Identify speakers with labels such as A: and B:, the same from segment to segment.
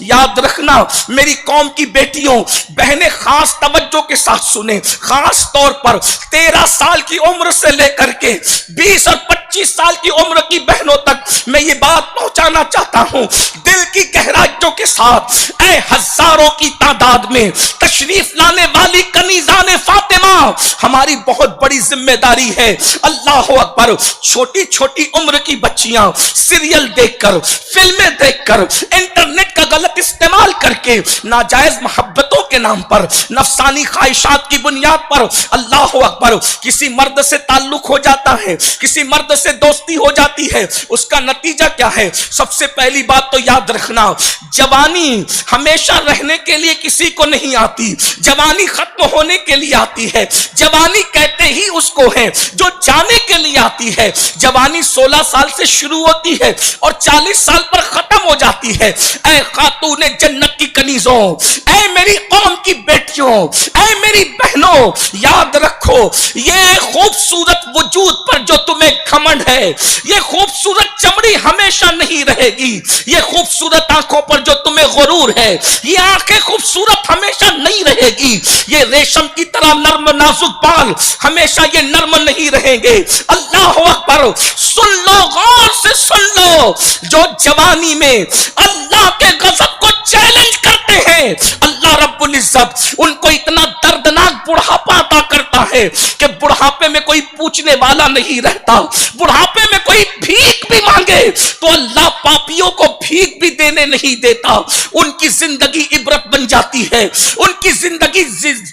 A: یاد رکھنا میری قوم کی بیٹیوں بہنیں خاص توجہ کے ساتھ سنیں، خاص طور پر 13 سال کی عمر سے لے کر کے 20 اور 25 سال کی عمر کی بہنوں تک میں یہ بات پہنچانا چاہتا ہوں دل کی گہرائیوں کے ساتھ۔ اے ہزاروں کی تعداد میں تشریف لانے والی کنیزان فاطمہ، ہماری بہت بڑی ذمہ داری ہے۔ اللہ اکبر، چھوٹی چھوٹی عمر کی بچیاں سیریل دیکھ کر، فلمیں دیکھ کر، انٹرنیٹ کا غلط استعمال کر کے ناجائز محبتوں کے نام پر، نفسانی خواہشات کی بنیاد پر، اللہ اکبر، کسی مرد سے تعلق ہو جاتا ہے، کسی مرد سے دوستی ہو جاتی ہے۔ اس کا نتیجہ کیا ہے؟ سب سے پہلی بات تو یاد رکھنا، جوانی ہمیشہ رہنے کے لیے کسی کو نہیں آتی، جوانی ختم ہونے کے لیے آتی ہے۔ جوانی کہتے ہی اس کو ہے جو جانے کے لیے آتی ہے۔ جوانی 16 سال سے شروع ہوتی ہے اور 40 سال پر ختم ہو جاتی ہے۔ اے خاتون جنت کی کنیزوں، اے میری قوم کی بیٹیوں، اے میری بہنوں، یاد رکھو یہ خوبصورت وجود پر جو تمہیں گھمنڈ ہے، یہ خوبصورت چمڑی ہمیشہ نہیں رہے گی، یہ خوبصورت آنکھوں پر جو تمہیں غرور ہے، یہ آنکھیں خوبصورت ہمیشہ نہیں رہے گی، یہ ریشم کی طرح نرم نازک بال ہمیشہ یہ نرم نہیں رہیں گے۔ اللہ اکبر، سن لو، غور سے سن لو، جو جوانی میں اللہ کے غضب کو چیلنج کرتے ہیں، اللہ رب العزت ان کو اتنا دردناک بڑھاپا عطا کرتا ہے کہ بڑھاپے میں کوئی پوچھنے والا نہیں رہتا۔ بڑھاپے میں کوئی بھیک بھی مانگے تو اللہ پاپیوں کو بھیک بھی دینے نہیں دیتا۔ ان کی زندگی عبرت بن جاتی ہے، ان کی زندگی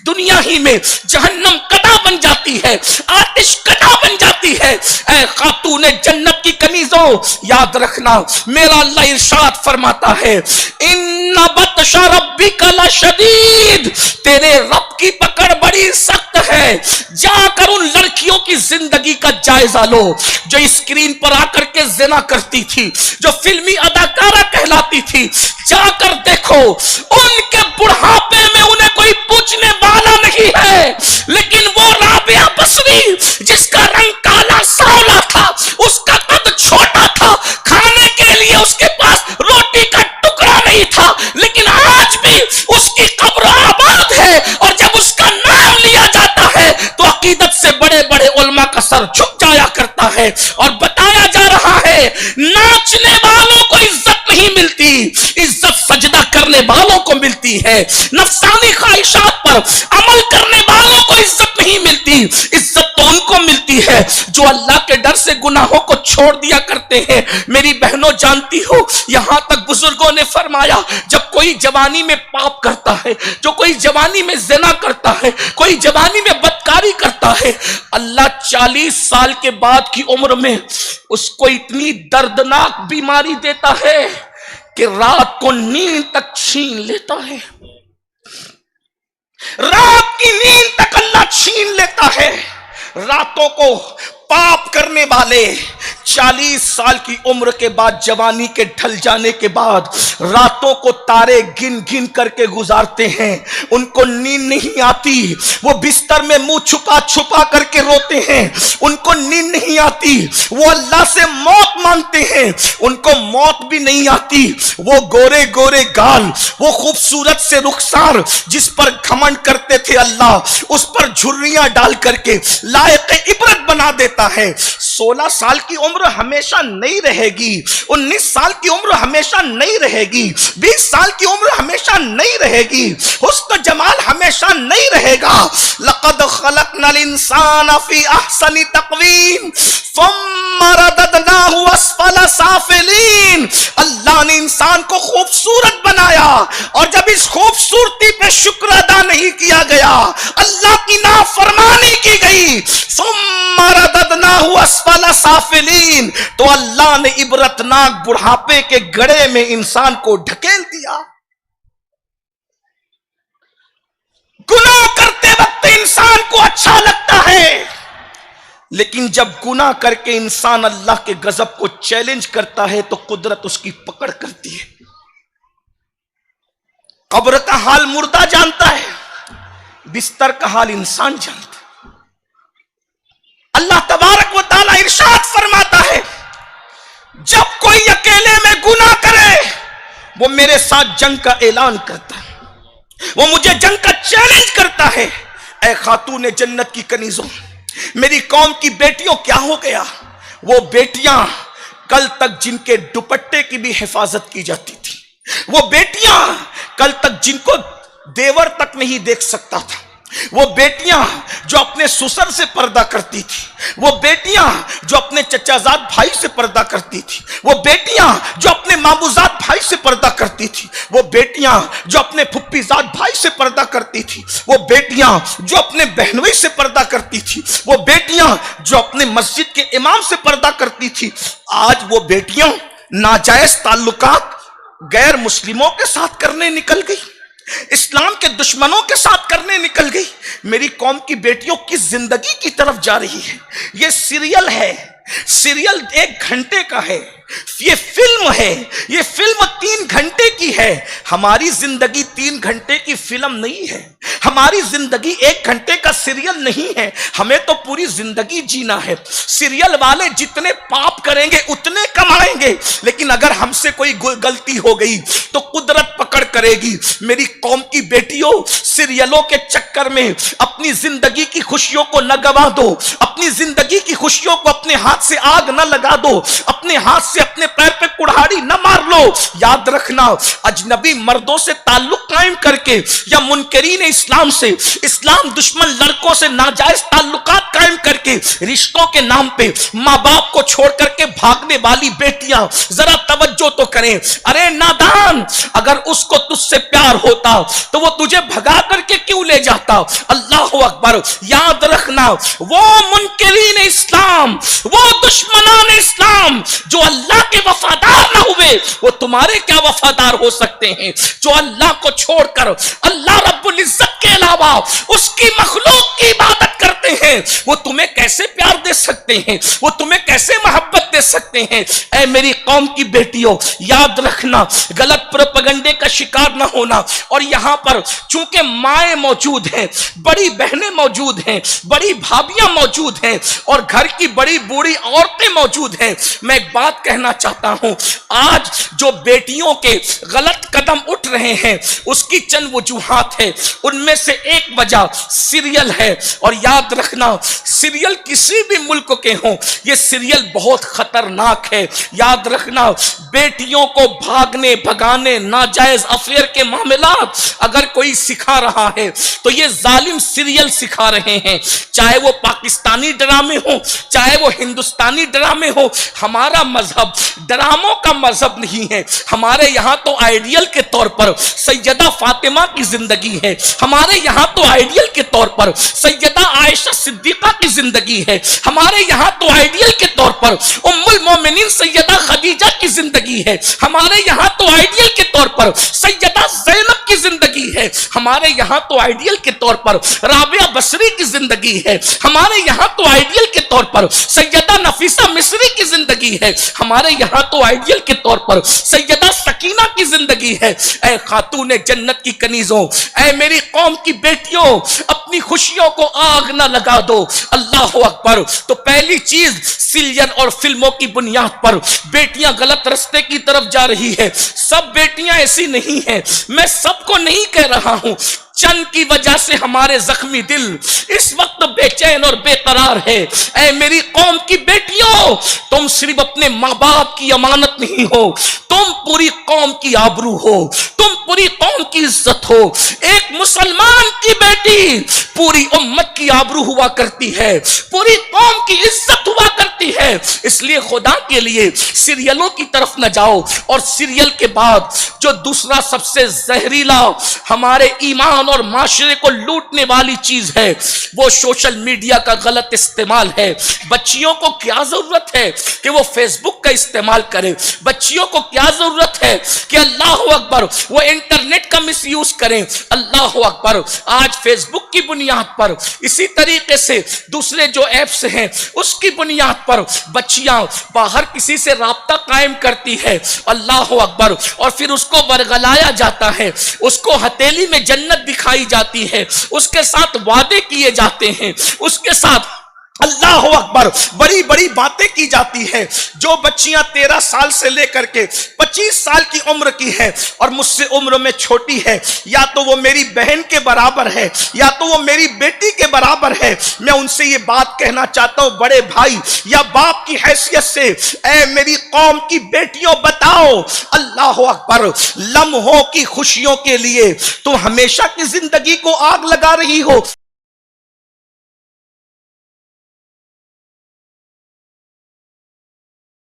A: دنیا ہی میں جہنم قدا بن جاتی ہے، آتش قدا بن جاتی ہے۔ اے خاتون جنت کی کنیزوں، یاد رکھنا میرا اللہ ارشاد فرماتا ہے، ان بطش ربک لشدید، تیرے رب کی پکڑ بڑی سخت ہے۔ جا کر ان لڑکیوں کی زندگی کا جائزہ لو جو اسکرین پر آ کر کے زنا کرتی تھی، جو فلمی اداکارہ کہلاتی تھی، جا کر دیکھو ان کے بڑھاپے میں انہیں کوئی پوچھنے والا نہیں ہے، لیکن وہ رابعہ بصری جس کا رنگ کالا سانولا تھا، اس کا قد چھوٹا تھا، کھانے کے لیے اس کے پاس روٹی کا ٹکڑا نہیں تھا، لیکن آج بھی اس کی قبر آباد ہے، اور جب اس کا نام لیا جاتا ہے تو عقیدت سے بڑے بڑے علماء کا سر جھک جایا کرتا ہے، اور بتایا جا رہا ہے ناچنے والوں کو عزت نہیں ملتی، عزت سجدہ کرنے والوں کو ملتی ہے۔ نفسانی خواہشات پر عمل کرنے والوں کو عزت نہیں ملتی، عزت تو ان کو ملتی ہے جو اللہ کے ڈر سے گناہوں کو چھوڑ دیا کرتے ہیں۔ میری بہنوں جانتی ہو، یہاں تک بزرگوں نے فرمایا جب کوئی جوانی میں پاپ کرتا ہے، جو کوئی جوانی میں زنا کرتا ہے، کوئی جوانی میں بدکاری کرتا ہے، اللہ 40 سال کے بعد کی عمر میں اس کو اتنی دردناک بیماری دیتا ہے کہ رات کو نیند تک چھین لیتا ہے، رات کی نیند تک اللہ چھین لیتا ہے۔ راتوں کو پاپ کرنے والے 40 سال کی عمر کے بعد، جوانی کے ڈھل جانے کے بعد، راتوں کو تارے گن گن کر کے گزارتے ہیں، ان کو نیند نہیں آتی، وہ بستر میں منہ چھپا چھپا کر کے روتے ہیں، ان کو نیند نہیں آتی، وہ اللہ سے موت مانگتے ہیں، ان کو موت بھی نہیں آتی۔ وہ گورے گورے گال، وہ خوبصورت سے رخسار جس پر گھمنڈ کرتے تھے اللہ، اس پر جھریاں ڈال کر کے لائق عبرت بنا دیتا ہے۔ 16 سال کی عمر ہمیشہ نہیں رہے گی، 19 سال کی عمر ہمیشہ نہیں رہے گی، 20 سال کی عمر ہمیشہ نہیں رہے گی، حسن و جمال ہمیشہ نہیں رہے گا۔ لقد خلقنا الانسان فی احسن تقویم ثم رددناہ اسفل سافلین، اللہ نے انسان کو خوبصورت بنایا، اور جب اس خوبصورتی پہ شکر ادا نہیں کیا گیا، اللہ کی نافرمانی کی گئی، ثم رددناہ اسفل سافلین، تو اللہ نے عبرتناک بڑھاپے کے گڑھے میں انسان کو ڈھکیل دیا۔ گناہ کرتے وقت انسان کو اچھا لگتا ہے، لیکن جب گناہ کر کے انسان اللہ کے غضب کو چیلنج کرتا ہے تو قدرت اس کی پکڑ کرتی ہے۔ قبر کا حال مردہ جانتا ہے، بستر کا حال انسان جانتا ہے۔ اللہ تبارک و تعالی ارشاد فرماتا ہے، جب کوئی اکیلے میں گناہ کرے وہ میرے ساتھ جنگ کا اعلان کرتا ہے، وہ مجھے جنگ کا چیلنج کرتا ہے۔ اے خاتون جنت کی کنیزوں، میری قوم کی بیٹیوں، کیا ہو گیا؟ وہ بیٹیاں کل تک جن کے دوپٹے کی بھی حفاظت کی جاتی تھی، وہ بیٹیاں کل تک جن کو دیور تک نہیں دیکھ سکتا تھا، وہ بیٹیاں جو اپنے سسر سے پردہ کرتی تھی، وہ بیٹیاں جو اپنے چچا زاد بھائی سے پردہ کرتی تھی، وہ بیٹیاں جو اپنے مامو زاد بھائی سے پردہ کرتی تھی، وہ بیٹیاں جو اپنے پھپھی زاد بھائی سے پردہ کرتی تھی، وہ بیٹیاں جو اپنے بہنوئی سے پردہ کرتی تھی، وہ بیٹیاں جو اپنے مسجد کے امام سے پردہ کرتی تھی، آج وہ بیٹیاں ناجائز تعلقات غیر مسلموں کے ساتھ کرنے نکل گئی، اسلام کے دشمنوں کے ساتھ کرنے نکل گئی۔ میری قوم کی بیٹیوں کی زندگی کی طرف جا رہی ہے۔ یہ سیریل ہے، سیریل 1 گھنٹے کا ہے، یہ فلم ہے، یہ فلم 3 گھنٹے کی ہے۔ ہماری زندگی 3 گھنٹے کی فلم نہیں ہے، ہماری زندگی 1 گھنٹے کا سیریل نہیں ہے، ہمیں تو پوری زندگی جینا ہے۔ سیریل والے جتنے پاپ کریں گے اتنے کمائیں گے، لیکن اگر ہم سے کوئی غلطی ہو گئی تو قدرت پکڑ کرے گی۔ میری قوم کی بیٹیوں، سیریلوں کے چکر میں اپنی زندگی کی خوشیوں کو نہ گوا دو، اپنی زندگی کی خوشیوں کو اپنے ہاتھ سے آگ نہ لگا دو، اپنے ہاتھ سے اپنے پیر پہ کڑھاڑی نہ مار لو۔ یاد رکھنا، اجنبی مردوں سے تعلق قائم کر کے یا منکرین اسلام سے، اسلام دشمن لڑکوں سے ناجائز تعلقات قائم کر کے، رشتوں کے نام پہ ماں باپ کو چھوڑ کر کے بھاگنے والی بیٹیاں ذرا توجہ تو کریں۔ ارے نادان، اگر اس کو تجھ سے پیار ہوتا تو وہ تجھے بھگا کر کے کیوں لے جاتا؟ اللہ اکبر۔ یاد رکھنا، وہ منکرین اسلام، وہ دشمنان اسلام جو اللہ کے وفادار نہ ہوئے، وہ تمہارے کیا وفادار ہو سکتے ہیں؟ جو اللہ کو چھوڑ کر اللہ رب العزت کے علاوہ اس کی مخلوق کی عبادت کرتے ہیں، وہ تمہیں کیسے پیار دے سکتے ہیں؟ وہ تمہیں کیسے محبت دے سکتے ہیں؟ اے میری قوم کی بیٹیوں، یاد رکھنا، غلط پروپیگنڈے کا شکار نہ ہونا۔ اور یہاں پر چونکہ مائیں موجود ہیں، بڑی بہنیں موجود ہیں، بڑی بھابیاں موجود ہیں، اور گھر کی بڑی بوڑھی عورتیں موجود ہیں، میں ایک بات کہنا چاہتا ہوں، آج جو بیٹیوں کے غلط قدم اٹھ رہے ہیں اس کی چند وجوہات ہے، ان میں سے ایک وجہ سیریل ہے۔ اور یاد رکھنا، سیریل کسی بھی ملک کے ہوں، یہ سیریل بہت خطرناک ہے۔ یاد رکھنا، بیٹیوں کو بھاگنے بھگانے، ناجائز افیئر کے معاملات اگر کوئی سکھا رہا ہے تو یہ ظالم سیریل سکھا رہے ہیں، چاہے وہ پاکستانی ڈرامے ہوں، چاہے وہ ہندوستانی ڈرامے ہوں۔ ہمارا مذہب ڈراموں کا مذہب نہیں ہے، ہمارے یہاں تو آئیڈیل کے طور پر سیدہ فاطمہ کی زندگی ہے، ہمارے یہاں تو آئیڈیل کے طور پر سیدہ عائشہ صدیقہ کی زندگی ہے، ہمارے یہاں تو آئیڈیل کے طور پر ام المومنین سیدہ خدیجہ کی زندگی ہے، ہمارے یہاں تو آئیڈیل کے طور پر سیدہ زینب کی زندگی ہے، ہمارے یہاں تو آئیڈیل کے طور پر رابعہ بصری کی زندگی ہے، ہمارے یہاں تو آئیڈیل کے طور پر سیدہ نفیسہ مصری کی زندگی ہے، ہمارے یہاں تو آئیڈیل کے طور پر سیدہ سکینہ کی زندگی ہے۔ اے خاتون جنت کی کنیزوں، اے میری قوم کی بیٹیوں، اپنی خوشیوں کو آگ نہ لگا دو۔ اللہ اکبر۔ تو پہلی چیز، سیریل اور فلموں کی بنیاد پر بیٹیاں غلط رستے کی طرف جا رہی ہے۔ سب بیٹیاں ایسی نہیں ہیں، میں سب کو نہیں کہہ رہا ہوں، چند کی وجہ سے ہمارے زخمی دل اس وقت بے چین اور بے قرار ہے۔ اے میری قوم کی بیٹیوں، تم صرف اپنے ماں باپ کی امانت نہیں ہو، تم پوری قوم کی آبرو ہو، تم پوری قوم کی عزت ہو۔ ایک مسلمان کی بیٹی پوری امت کی آبرو ہوا کرتی ہے، پوری قوم کی عزت ہوا کرتی ہے۔ اس لیے خدا کے لیے سیریلوں کی طرف نہ جاؤ۔ اور سیریل کے بعد جو دوسرا سب سے زہریلا ہمارے ایمان اور معاشرے کو لوٹنے والی چیز ہے، وہ سوشل میڈیا کا غلط استعمال ہے۔ بچیوں کو کیا ضرورت ہے کہ وہ فیس بک کا استعمال کرے؟ بچیوں کو کیا ضرورت ہے کہ اللہ اکبر وہ انٹرنیٹ کا مس یوز کریں؟ اللہ اکبر۔ آج فیس بک کی بنیاد پر، اسی طریقے سے دوسرے جو ایپس ہیں اس کی بنیاد پر بچیاں باہر کسی سے رابطہ قائم کرتی ہے، اللہ اکبر، اور پھر اس کو ورغلایا جاتا ہے، اس کو ہتھیلی میں جنت دکھائی جاتی ہے، اس کے ساتھ وعدے کیے جاتے ہیں، اس کے ساتھ اللہ اکبر، بڑی بڑی باتیں کی جاتی ہیں. جو بچیاں 13 سال سے لے کر کے 25 سال کی عمر کی ہے اور مجھ سے عمر میں چھوٹی ہے، یا تو وہ میری بہن کے برابر ہے یا تو وہ میری بیٹی کے برابر ہے، میں ان سے یہ بات کہنا چاہتا ہوں، بڑے بھائی یا باپ کی حیثیت سے، اے میری قوم کی بیٹیوں بتاؤ، اللہ اکبر، لمحوں کی خوشیوں کے لیے تم ہمیشہ کی زندگی کو آگ لگا رہی ہو.